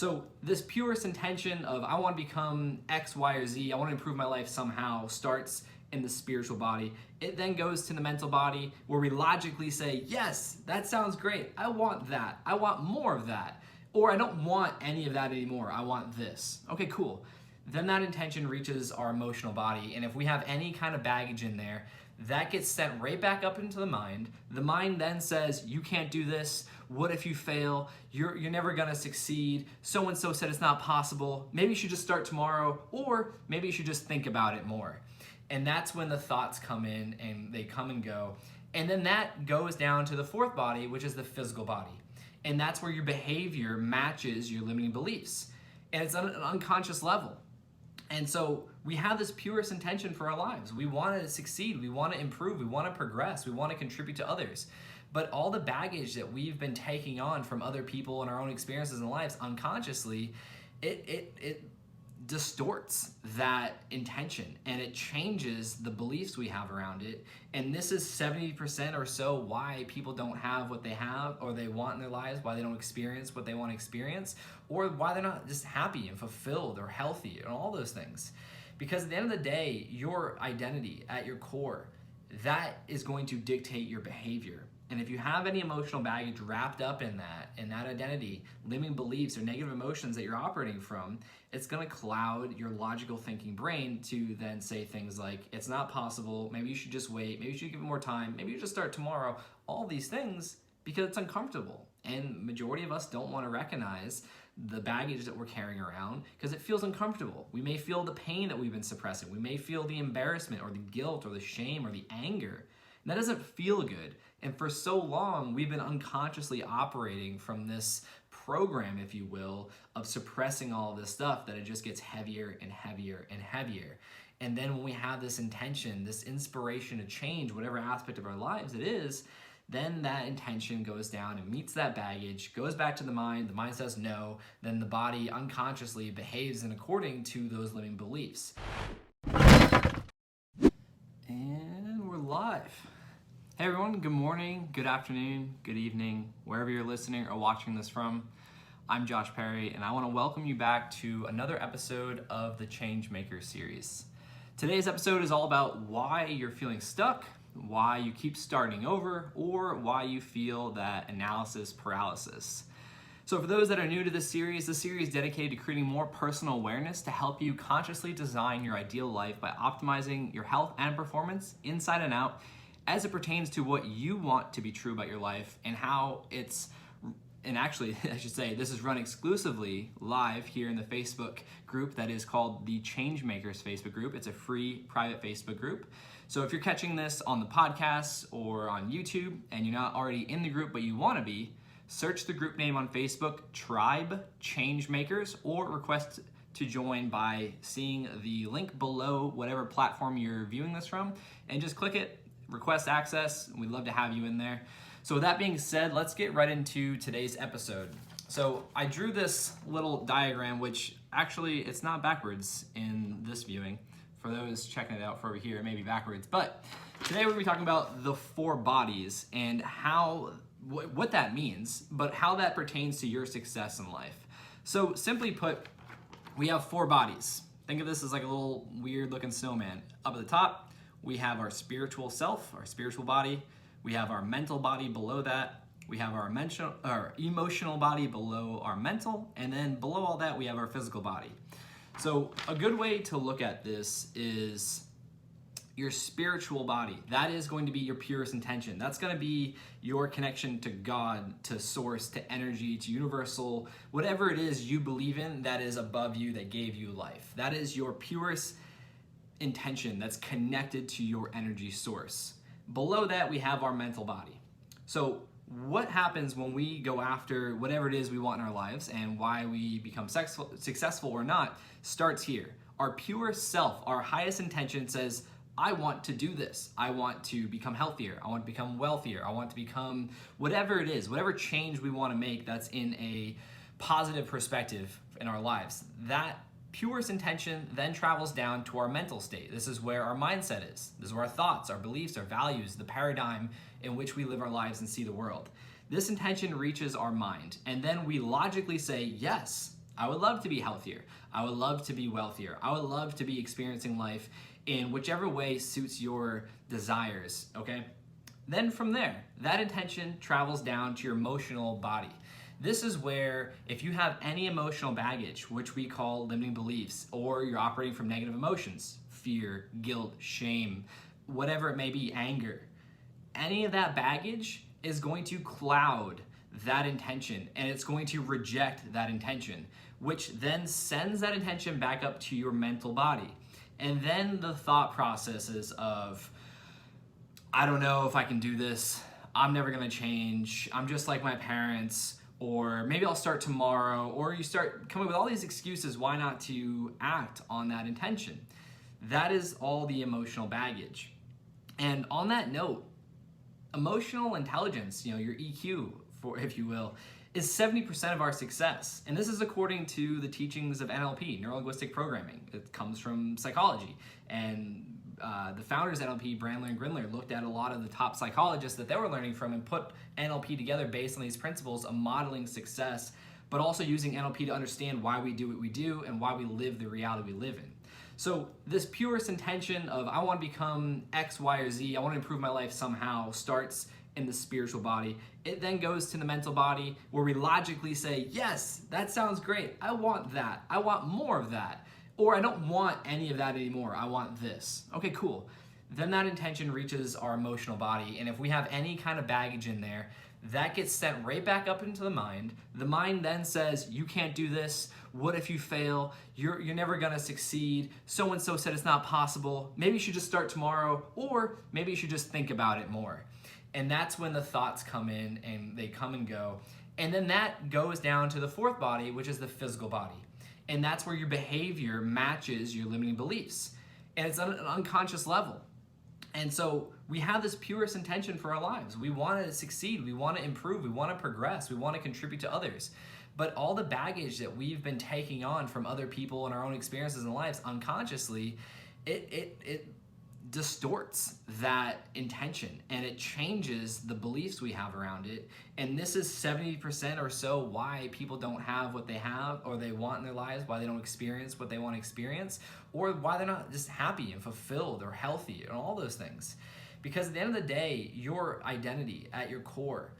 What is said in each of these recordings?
So this purest intention of I want to become X, Y, or Z, I want to improve my life somehow, starts in the spiritual body. It then goes to the mental body where we logically say, yes, that sounds great. I want that. I want more of that. Or I don't want any of that anymore. I want this. Okay, cool. Then that intention reaches our emotional body. And if we have any kind of baggage in there, that gets sent right back up into the mind. The mind then says, you can't do this. What if you fail? You're never gonna succeed. So-and-so said it's not possible. Maybe you should just start tomorrow, or maybe you should just think about it more. And that's when the thoughts come in and they come and go. And then that goes down to the fourth body, which is the physical body. And that's where your behavior matches your limiting beliefs. And it's on an unconscious level. And so we have this purest intention for our lives. We want to succeed, we want to improve, we want to progress, we want to contribute to others. But all the baggage that we've been taking on from other people and our own experiences in lives unconsciously, it distorts that intention and it changes the beliefs we have around it. And this is 70% or so why people don't have what they have or they want in their lives, why they don't experience what they want to experience, or why they're not just happy and fulfilled or healthy and all those things. Because at the end of the day, your identity at your core, that is going to dictate your behavior. And if you have any emotional baggage wrapped up in that identity, limiting beliefs or negative emotions that you're operating from, it's gonna cloud your logical thinking brain to then say things like, it's not possible, maybe you should just wait, maybe you should give it more time, maybe you should start tomorrow, all these things, because it's uncomfortable. And majority of us don't wanna recognize the baggage that we're carrying around because it feels uncomfortable. We may feel the pain that we've been suppressing. We may feel the embarrassment or the guilt or the shame or the anger. And that doesn't feel good. And for so long, we've been unconsciously operating from this program, if you will, of suppressing all of this stuff that it just gets heavier and heavier and heavier. And then when we have this intention, this inspiration to change whatever aspect of our lives it is, then that intention goes down and meets that baggage, goes back to the mind says no, then the body unconsciously behaves in according to those limiting beliefs. And we're live. Hey everyone, good morning, good afternoon, good evening, wherever you're listening or watching this from. I'm Josh Perry, and I want to welcome you back to another episode of the Changemaker series. Today's episode is all about why you're feeling stuck, why you keep starting over, or why you feel that analysis paralysis. So for those that are new to this series is dedicated to creating more personal awareness to help you consciously design your ideal life by optimizing your health and performance inside and out as it pertains to what you want to be true about your life and how it's, and actually I should say this is run exclusively live here in the Facebook group that is called the Changemakers Facebook group. It's a free private Facebook group. So if you're catching this on the podcast or on YouTube and you're not already in the group but you want to be, search the group name on Facebook, Tribe Changemakers, or request to join by seeing the link below whatever platform you're viewing this from, and just click it, request access. We'd love to have you in there. So with that being said, let's get right into today's episode. So I drew this little diagram, which actually it's not backwards in this viewing. For those checking it out for over here, it may be backwards. But today we're going to be talking about the four bodies and how what that means, but how that pertains to your success in life. So simply put, we have four bodies. Think of this as like a little weird looking snowman. Up at the top, we have our spiritual self, our spiritual body. We have our mental body below that. We have our emotional body below our mental. And then below all that, we have our physical body. So a good way to look at this is your spiritual body. That is going to be your purest intention. That's going to be your connection to God, to source, to energy, to universal, whatever it is you believe in that is above you, that gave you life. That is your purest intention that's connected to your energy source. Below that, we have our mental body. So what happens when we go after whatever it is we want in our lives and why we become successful or not starts here. Our pure self, our highest intention says, I want to do this. I want to become healthier. I want to become wealthier. I want to become whatever it is, whatever change we want to make that's in a positive perspective in our lives. That purest intention then travels down to our mental state. This is where our mindset is. This is where our thoughts, our beliefs, our values, the paradigm in which we live our lives and see the world. This intention reaches our mind, and then we logically say, yes, I would love to be healthier. I would love to be wealthier. I would love to be experiencing life in whichever way suits your desires, okay? Then from there, that intention travels down to your emotional body. This is where if you have any emotional baggage, which we call limiting beliefs, or you're operating from negative emotions, fear, guilt, shame, whatever it may be, anger, any of that baggage is going to cloud that intention, and it's going to reject that intention, which then sends that intention back up to your mental body. And then the thought processes of, I don't know if I can do this, I'm never gonna change, I'm just like my parents, or maybe I'll start tomorrow, or you start coming with all these excuses why not to act on that intention. That is all the emotional baggage. And on that note, emotional intelligence, your EQ, for if you will, is 70% of our success. And this is according to the teachings of NLP, neuro-linguistic programming. It comes from psychology. And the founders of NLP, Brandler and Grindler, looked at a lot of the top psychologists that they were learning from and put NLP together based on these principles of modeling success, but also using NLP to understand why we do what we do and why we live the reality we live in. So this purest intention of I want to become X, Y, or Z, I want to improve my life somehow, starts in the spiritual body. It then goes to the mental body where we logically say, yes, that sounds great. I want that. I want more of that. Or I don't want any of that anymore. I want this. Okay, cool. Then that intention reaches our emotional body. And if we have any kind of baggage in there, that gets sent right back up into the mind. The mind then says, you can't do this. What if you fail? You're never gonna succeed. So-and-so said it's not possible. Maybe you should just start tomorrow, or maybe you should just think about it more. And that's when the thoughts come in and they come and go. And then that goes down to the fourth body, which is the physical body. And that's where your behavior matches your limiting beliefs. And it's on an unconscious level. And so we have this purest intention for our lives. We want to succeed. We want to improve. We want to progress. We want to contribute to others. But all the baggage that we've been taking on from other people and our own experiences in lives unconsciously, it distorts that intention, and it changes the beliefs we have around it. And this is 70% or so why people don't have what they have or they want in their lives, why they don't experience what they want to experience, or why they're not just happy and fulfilled or healthy and all those things. Because at the end of the day, your identity at your core,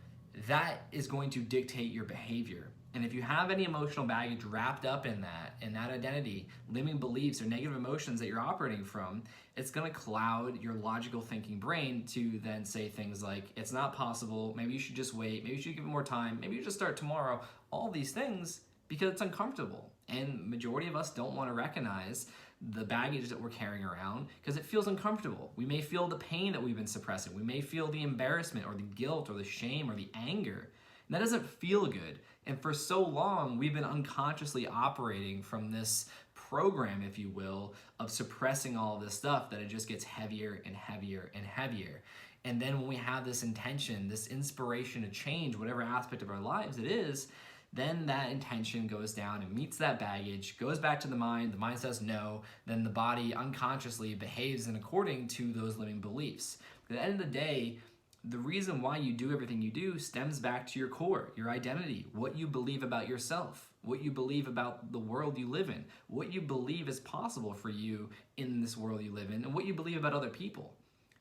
that is going to dictate your behavior. And if you have any emotional baggage wrapped up in that identity, limiting beliefs or negative emotions that you're operating from, it's gonna cloud your logical thinking brain to then say things like, it's not possible, maybe you should just wait, maybe you should give it more time, maybe you should start tomorrow, all these things, because it's uncomfortable. And majority of us don't wanna recognize the baggage that we're carrying around because it feels uncomfortable. We may feel the pain that we've been suppressing. We may feel the embarrassment or the guilt or the shame or the anger. And that doesn't feel good. And for so long, we've been unconsciously operating from this program, if you will, of suppressing all of this stuff that it just gets heavier and heavier and heavier. And then when we have this intention, this inspiration to change whatever aspect of our lives it is, then that intention goes down and meets that baggage, goes back to the mind says no, then the body unconsciously behaves in according to those limiting beliefs. At the end of the day, the reason why you do everything you do stems back to your core, your identity, what you believe about yourself, what you believe about the world you live in, what you believe is possible for you in this world you live in, and what you believe about other people.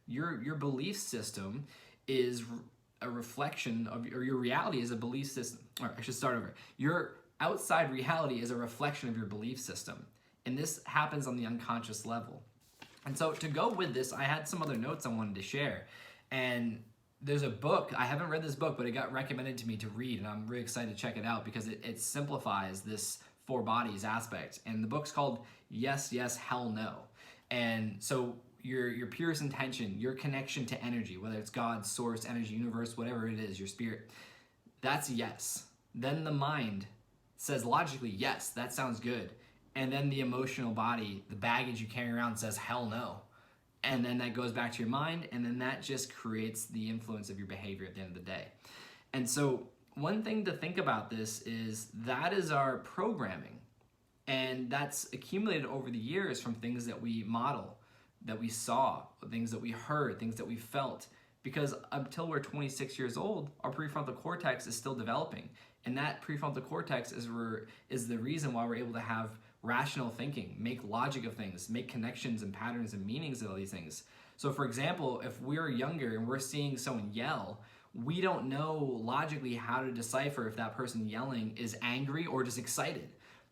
Your belief system is a reflection of, or your reality is a belief system, or I should start over. Your outside reality is a reflection of your belief system. And this happens on the unconscious level. And so to go with this, I had some other notes I wanted to share. And there's a book, I haven't read this book, but it got recommended to me to read, and I'm really excited to check it out because it simplifies this four bodies aspect. And the book's called Yes, Yes, Hell No. And so your purest intention, your connection to energy, whether it's God, source, energy, universe, whatever it is, your spirit, that's yes. Then the mind says logically, yes, that sounds good. And then the emotional body, the baggage you carry around says hell no. And then that goes back to your mind, and then that just creates the influence of your behavior at the end of the day. And so one thing to think about this is that is our programming. And that's accumulated over the years from things that we model, that we saw, things that we heard, things that we felt. Because until we're 26 years old, our prefrontal cortex is still developing. And that prefrontal cortex is the reason why we're able to have rational thinking, make logic of things, make connections and patterns and meanings of all these things. So for example, if we're younger and we're seeing someone yell, we don't know logically how to decipher if that person yelling is angry or just excited.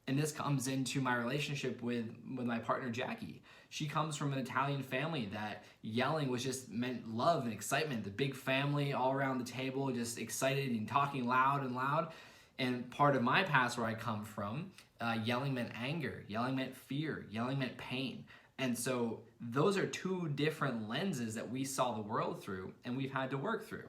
And this comes into my relationship with my partner, Jackie. She comes from an Italian family that yelling was just meant love and excitement. The big family all around the table, just excited and talking loud and loud. And part of my past where I come from, yelling meant anger, yelling meant fear, yelling meant pain. And so those are two different lenses that we saw the world through and we've had to work through.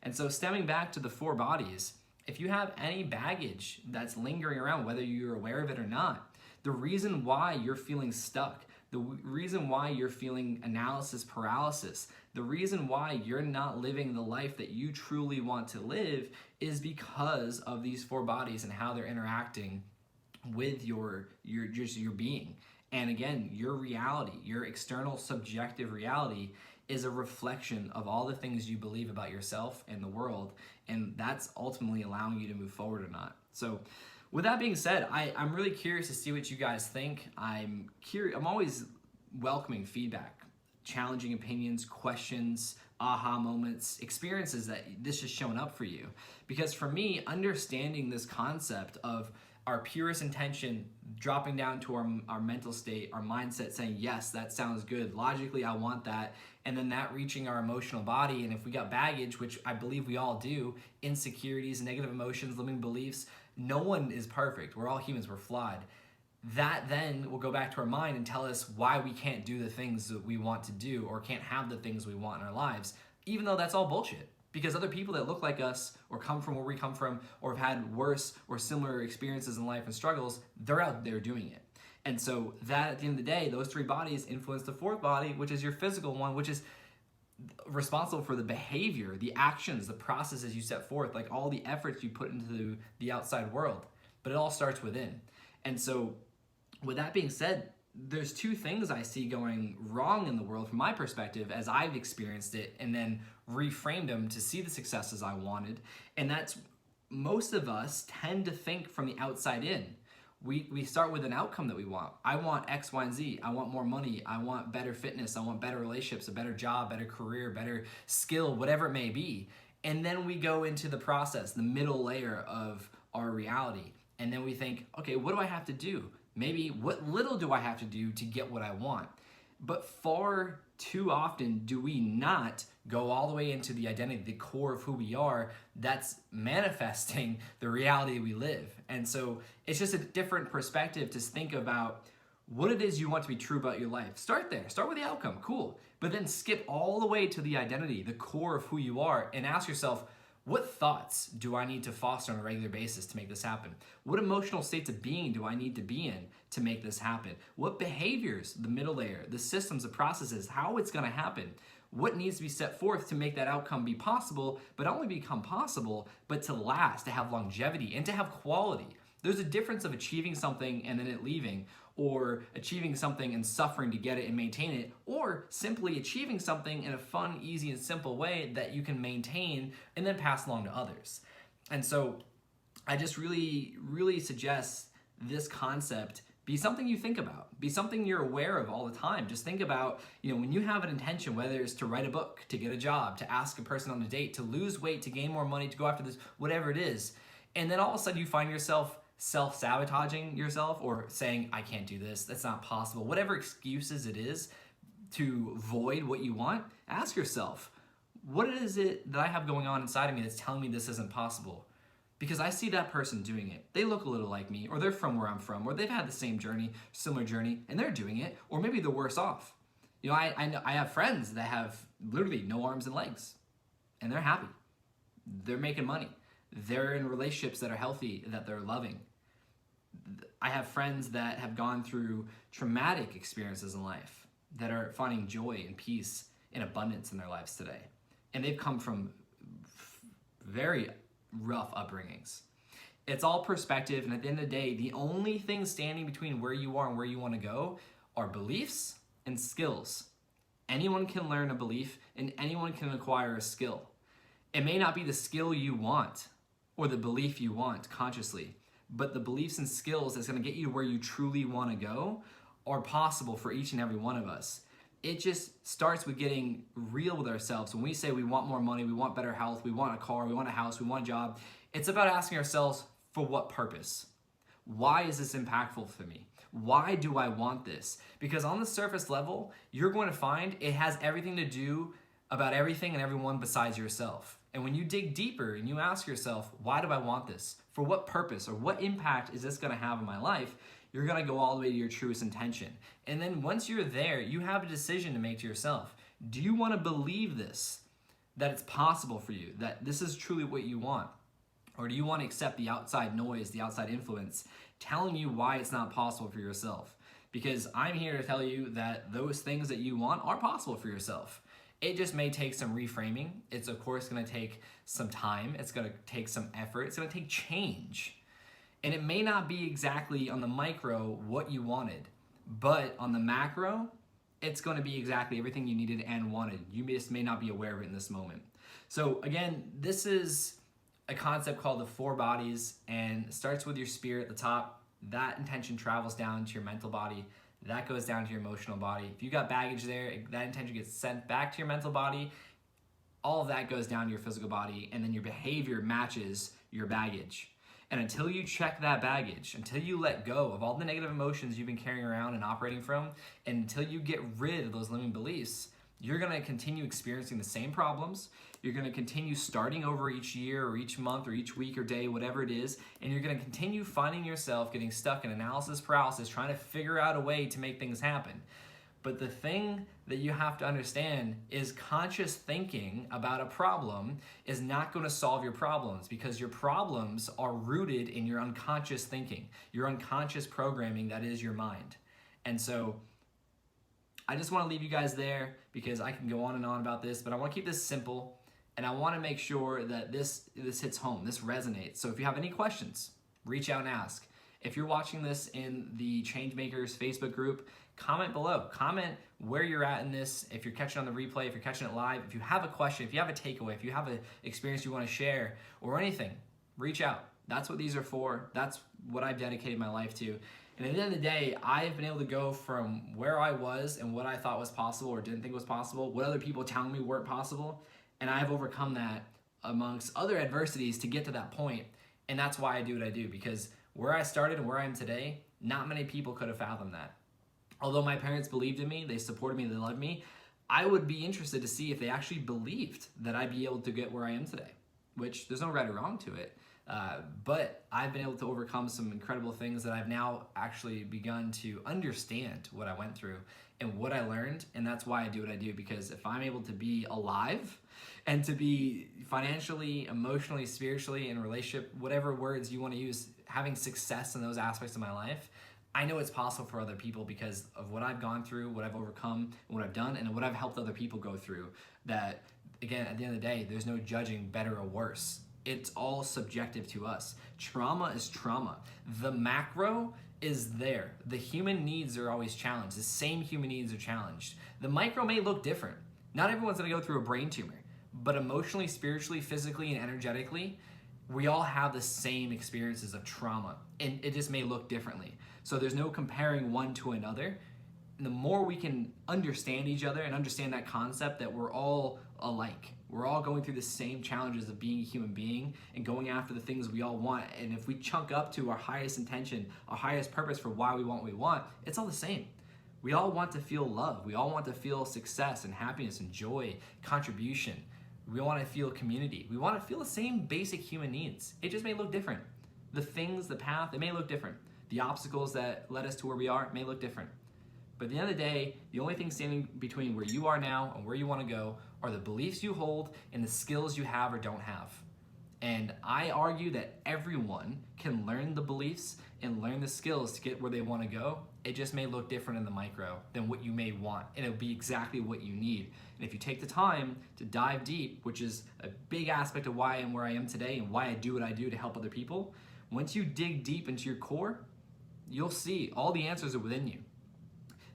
And so stemming back to the four bodies, if you have any baggage that's lingering around, whether you're aware of it or not, the reason why you're feeling stuck, the reason why you're feeling analysis paralysis, the reason why you're not living the life that you truly want to live is because of these four bodies and how they're interacting with your being. And again, your reality, your external subjective reality is a reflection of all the things you believe about yourself and the world, and that's ultimately allowing you to move forward or not. So with that being said, I'm really curious to see what you guys think. I'm always welcoming feedback, challenging opinions, questions, aha moments, experiences that this has shown up for you. Because for me, understanding this concept of our purest intention dropping down to our mental state, our mindset saying, yes, that sounds good. Logically, I want that. And then that reaching our emotional body. And if we got baggage, which I believe we all do, insecurities, negative emotions, limiting beliefs, no one is perfect. We're all humans, we're flawed. That then will go back to our mind and tell us why we can't do the things that we want to do or can't have the things we want in our lives, even though that's all bullshit. Because other people that look like us or come from where we come from or have had worse or similar experiences in life and struggles, they're out there doing it. And so that at the end of the day, those three bodies influence the fourth body, which is your physical one, which is responsible for the behavior, the actions, the processes you set forth, like all the efforts you put into the outside world. But it all starts within. And so with that being said, there's two things I see going wrong in the world from my perspective as I've experienced it and then reframed them to see the successes I wanted. And that's most of us tend to think from the outside in. We start with an outcome that we want. I want X, Y, and Z. I want more money. I want better fitness. I want better relationships, a better job, better career, better skill, whatever it may be. And then we go into the process, the middle layer of our reality. And then we think, okay, what do I have to do? Maybe what little do I have to do to get what I want? But far too often do we not go all the way into the identity, the core of who we are, that's manifesting the reality we live. And so it's just a different perspective to think about what it is you want to be true about your life. Start there, start with the outcome, cool. But then skip all the way to the identity, the core of who you are, and ask yourself, what thoughts do I need to foster on a regular basis to make this happen? What emotional states of being do I need to be in to make this happen? What behaviors, the middle layer, the systems, the processes, how it's gonna happen? What needs to be set forth to make that outcome be possible, but not only become possible, but to last, to have longevity, and to have quality. There's a difference of achieving something and then it leaving, or achieving something and suffering to get it and maintain it, or simply achieving something in a fun, easy, and simple way that you can maintain and then pass along to others. And so I just really, really suggest this concept be something you think about, be something you're aware of all the time. Just think about, when you have an intention, whether it's to write a book, to get a job, to ask a person on a date, to lose weight, to gain more money, to go after this, whatever it is, and then all of a sudden you find yourself self-sabotaging yourself or saying, I can't do this, that's not possible, whatever excuses it is to void what you want, ask yourself, what is it that I have going on inside of me that's telling me this isn't possible? Because I see that person doing it. They look a little like me, or they're from where I'm from, or they've had the same journey, similar journey, and they're doing it, or maybe they're worse off. I have friends that have literally no arms and legs, and they're happy. They're making money. They're in relationships that are healthy, that they're loving. I have friends that have gone through traumatic experiences in life that are finding joy and peace and abundance in their lives today. And they've come from very rough upbringings. It's all perspective, and at the end of the day, the only thing standing between where you are and where you want to go are beliefs and skills. Anyone can learn a belief, and anyone can acquire a skill. It may not be the skill you want, or the belief you want consciously, but the beliefs and skills that's going to get you to where you truly want to go are possible for each and every one of us. It just starts with getting real with ourselves. When we say we want more money, we want better health, we want a car, we want a house, we want a job, it's about asking ourselves, for what purpose? Why is this impactful for me? Why do I want this? Because on the surface level, you're going to find it has everything to do about everything and everyone besides yourself. And when you dig deeper and you ask yourself, why do I want this? For what purpose or what impact is this going to have in my life? You're going to go all the way to your truest intention. And then once you're there, you have a decision to make to yourself. Do you want to believe this? That it's possible for you? That this is truly what you want? Or do you want to accept the outside noise, the outside influence, telling you why it's not possible for yourself? Because I'm here to tell you that those things that you want are possible for yourself. It just may take some reframing. It's of course going to take some time. It's going to take some effort. It's going to take change. And it may not be exactly on the micro what you wanted, but on the macro, it's going to be exactly everything you needed and wanted. You just may not be aware of it in this moment. So again, this is a concept called the 4 bodies, and it starts with your spirit at the top. That intention travels down to your mental body. That goes down to your emotional body. If you got baggage there, that intention gets sent back to your mental body. All of that goes down to your physical body, and then your behavior matches your baggage. And until you check that baggage, until you let go of all the negative emotions you've been carrying around and operating from, and until you get rid of those limiting beliefs, you're going to continue experiencing the same problems. You're going to continue starting over each year or each month or each week or day, whatever it is, and you're going to continue finding yourself getting stuck in analysis paralysis, trying to figure out a way to make things happen. But the thing that you have to understand is conscious thinking about a problem is not going to solve your problems, because your problems are rooted in your unconscious thinking, your unconscious programming that is your mind. And so I just want to leave you guys there, because I can go on and on about this, but I want to keep this simple, and I want to make sure that this hits home, this resonates. So if you have any questions, reach out and ask. If you're watching this in the Changemakers Facebook group, comment below. Comment where you're at in this. If you're catching on the replay, if you're catching it live, if you have a question, if you have a takeaway, if you have an experience you want to share or anything, reach out. That's what these are for. That's what I've dedicated my life to. And at the end of the day, I've been able to go from where I was and what I thought was possible or didn't think was possible, what other people telling me weren't possible, and I've overcome that amongst other adversities to get to that point. And that's why I do what I do, because where I started and where I am today, not many people could have fathomed that. Although my parents believed in me, they supported me, they loved me, I would be interested to see if they actually believed that I'd be able to get where I am today, which there's no right or wrong to it. But I've been able to overcome some incredible things that I've now actually begun to understand what I went through and what I learned. And that's why I do what I do, because if I'm able to be alive and to be financially, emotionally, spiritually, in a relationship, whatever words you want to use, having success in those aspects of my life, I know it's possible for other people because of what I've gone through, what I've overcome, and what I've done, and what I've helped other people go through. That, again, at the end of the day, there's no judging better or worse. It's all subjective to us. Trauma is trauma. The macro is there. The human needs are always challenged. The same human needs are challenged. The micro may look different. Not everyone's gonna go through a brain tumor, but emotionally, spiritually, physically, and energetically, we all have the same experiences of trauma, and it just may look differently. So there's no comparing one to another. And the more we can understand each other and understand that concept that we're all alike, we're all going through the same challenges of being a human being and going after the things we all want. And if we chunk up to our highest intention, our highest purpose for why we want what we want, it's all the same. We all want to feel love. We all want to feel success and happiness and joy, contribution. We want to feel community. We want to feel the same basic human needs. It just may look different. The things, the path, it may look different. The obstacles that led us to where we are may look different. But at the end of the day, the only thing standing between where you are now and where you want to go are the beliefs you hold and the skills you have or don't have. And I argue that everyone can learn the beliefs and learn the skills to get where they want to go. It just may look different in the micro than what you may want, and it'll be exactly what you need. And if you take the time to dive deep, which is a big aspect of why I am where I am today and why I do what I do to help other people, once you dig deep into your core, you'll see all the answers are within you.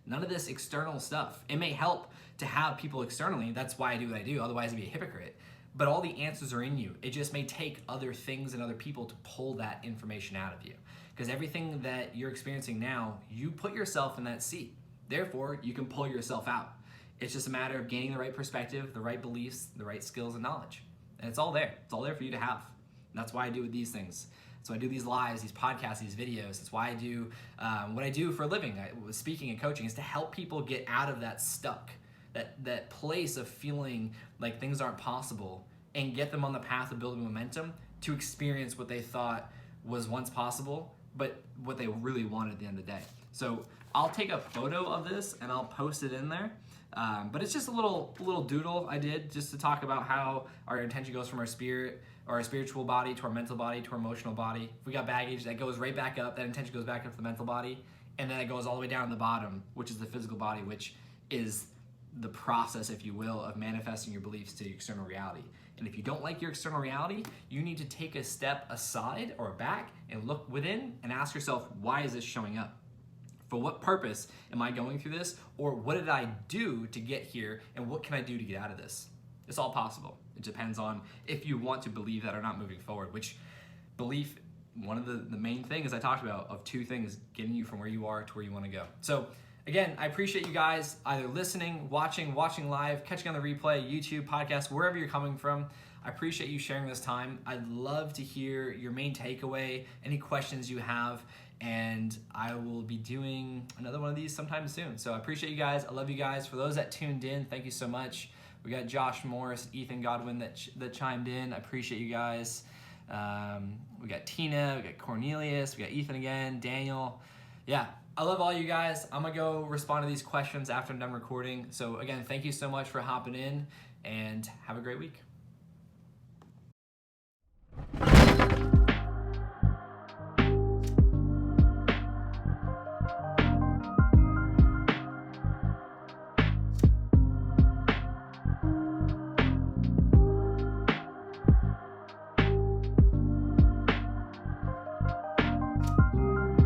None of this external stuff. It may help to have people externally. That's why I do what I do. Otherwise, I'd be a hypocrite. but all the answers are in you. It just may take other things and other people to pull that information out of you. Because everything that you're experiencing now, you put yourself in that seat. Therefore, you can pull yourself out. It's just a matter of gaining the right perspective, the right beliefs, the right skills and knowledge. And it's all there. It's all there for you to have. And that's why I do with these things. So I do these lives, these podcasts, these videos. That's why I do what I do for a living. Speaking and coaching is to help people get out of that stuck, that place of feeling like things aren't possible, and get them on the path of building momentum to experience what they thought was once possible, but what they really wanted at the end of the day. So I'll take a photo of this and I'll post it in there. But it's just a little doodle I did just to talk about how our intention goes from our spirit or our spiritual body to our mental body to our emotional body. If we got baggage, that goes right back up. That intention goes back up to the mental body, and then it goes all the way down to the bottom, which is the physical body, which is the process, if you will, of manifesting your beliefs to your external reality. And if you don't like your external reality, you need to take a step aside or back and look within and ask yourself, why is this showing up? For what purpose am I going through this? Or what did I do to get here? And what can I do to get out of this? It's all possible. It depends on if you want to believe that or not moving forward, which belief, one of the main things I talked about of two things, getting you from where you are to where you want to go. So again, I appreciate you guys either listening, watching live, catching on the replay, YouTube, podcast, wherever you're coming from. I appreciate you sharing this time. I'd love to hear your main takeaway, any questions you have, and I will be doing another one of these sometime soon. So I appreciate you guys. I love you guys. For those that tuned in, thank you so much. We got Josh Morris, Ethan Godwin that chimed in. I appreciate you guys. We got Tina, we got Cornelius, we got Ethan again, Daniel. Yeah, I love all you guys. I'm gonna go respond to these questions after I'm done recording. So again, thank you so much for hopping in, and have a great week.